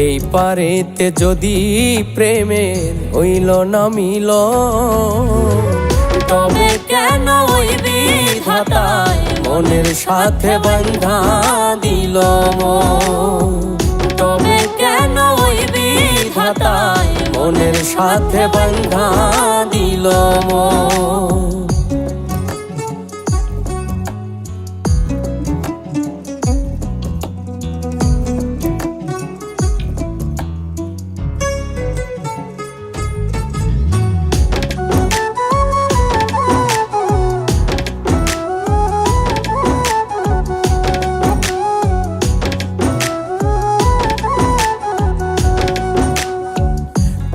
এই পারেতে যদি প্রেমের হইল না মিল, তবে কেন ওই বিধাতায় মনের সাথে বান্ধা দিল মন। তবে কেন ওই বিধাতায় মনের সাথে বান্ধা দিল মন।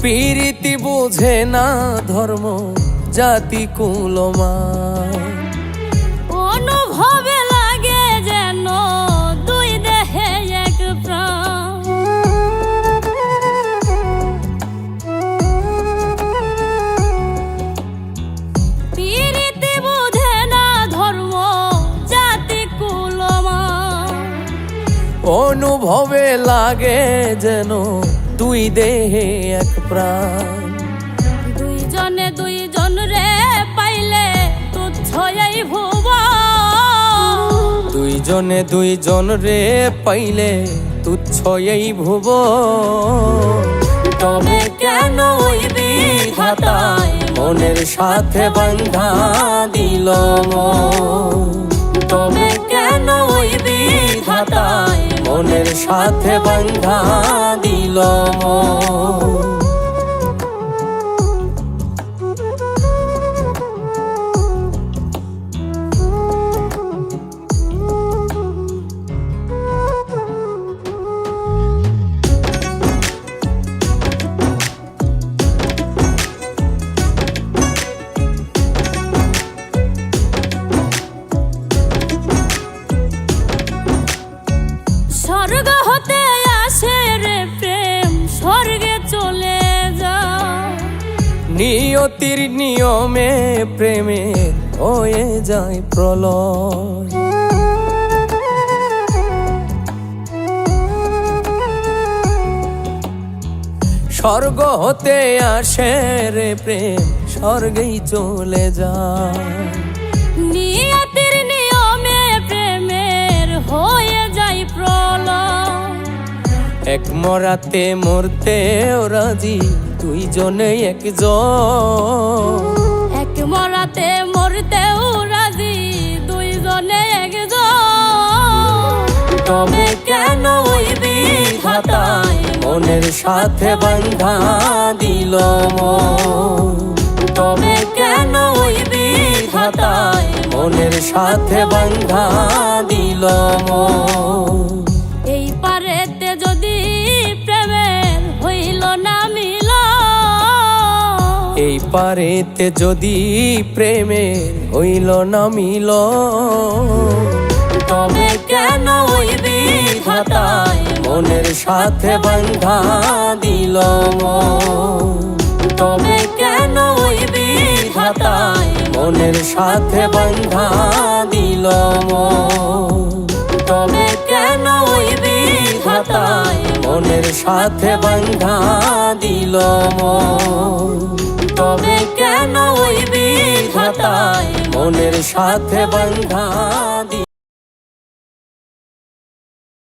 প্রীতি বোঝে না ধর্ম জাতি কুলমান, অনুভবে লাগে যেন দুই দেহে এক প্রাণ। প্রীতি বোঝে না ধর্ম জাতি কুলমান, অনুভবে লাগে যেন দুই দেহে এক প্রাণ। দুইজনে দুইজন রে পাইলে তুচ্ছ এই ভুবন। দুইজনে দুইজন রে পাইলে তুচ্ছ এই ভুবন। তবে কেন ওই বিধাতায় মনের সাথে বান্ধা দিল মন। তবে কেন ওই বিধাতায় মনের সাথে বান্ধা দিল মন। স্বর্গ হতে আসে রে প্রেম, স্বর্গে চলে যায়। নিয়তির নিয়মে প্রেমে হয়ে যায় প্রলয়। স্বর্গ হতে আসে রে প্রেম, স্বর্গেই চলে যায়। নিয়তির নিয়মে প্রেমের হয়ে যায় প্রলয়। এক মরাতে মরতেও রাজি দুইজনে একজন। এক মরাতে মরতেও রাজি দুইজনে একজন। তবে কেন ওই বিধাতায় মনের সাথে বান্ধা দিল মন। তবে কেন ওই বিধাতায় মনের সাথে বান্ধা দিল মন। এই পারেতে যদি প্রেমের হইল না মিল, এই পারেতে যদি প্রেমের হইল না মিল, তবে কেন ওই বিধাতায় মনের সাথে বান্ধা দিল মন। তবে কেন ওই বিধাতায় মনের সাথে বান্ধা দিল মন। তবে কেন ওই বিধাতায় মনের সাথে বান্ধা দিল মন। তবে কেন ওই বিধাতায় মনের সাথে বান্ধা দিল